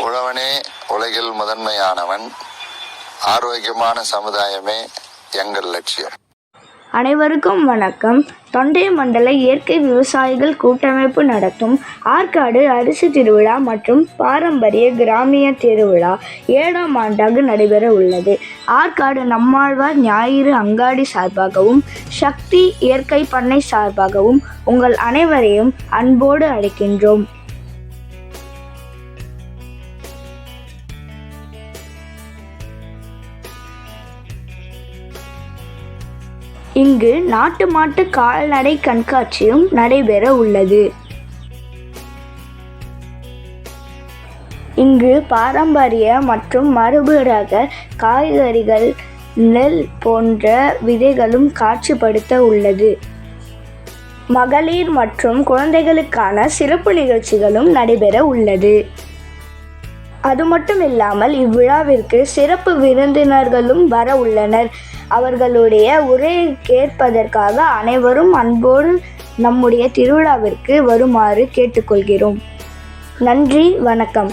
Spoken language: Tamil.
உழவனே உலகில் முதன்மையானவன். ஆரோக்கியமான சமுதாயமே எங்கள் லட்சியம். அனைவருக்கும் வணக்கம். தொண்டை மண்டல இயற்கை விவசாயிகள் கூட்டமைப்பு நடத்தும் ஆற்காடு அரிசி திருவிழா மற்றும் பாரம்பரிய கிராமிய திருவிழா 7ஆம் ஆண்டாக நடைபெற உள்ளது. ஆற்காடு நம்மாழ்வார் ஞாயிறு அங்காடி சார்பாகவும் சக்தி இயற்கை பண்ணை சார்பாகவும் உங்கள் அனைவரையும் அன்போடு அழைக்கின்றோம். இங்கு நாட்டு மாட்டு கால்நடை கண்காட்சியும் நடைபெற உள்ளது. இங்கு பாரம்பரிய மற்றும் மரபு ரக காய்கறிகள், நெல் போன்ற விதைகளும் காட்சிப்படுத்த உள்ளது. மகளிர் மற்றும் குழந்தைகளுக்கான சிறப்பு நிகழ்ச்சிகளும் நடைபெற உள்ளது. அது மட்டும் இல்லாமல் இவ்விழாவிற்கு சிறப்பு விருந்தினர்களும் வர உள்ளனர். அவர்களுடைய உரையை கேட்பதற்காக அனைவரும் அன்போடு நம்முடைய திருவிழாவிற்கு வருமாறு கேட்டுக்கொள்கிறோம். நன்றி, வணக்கம்.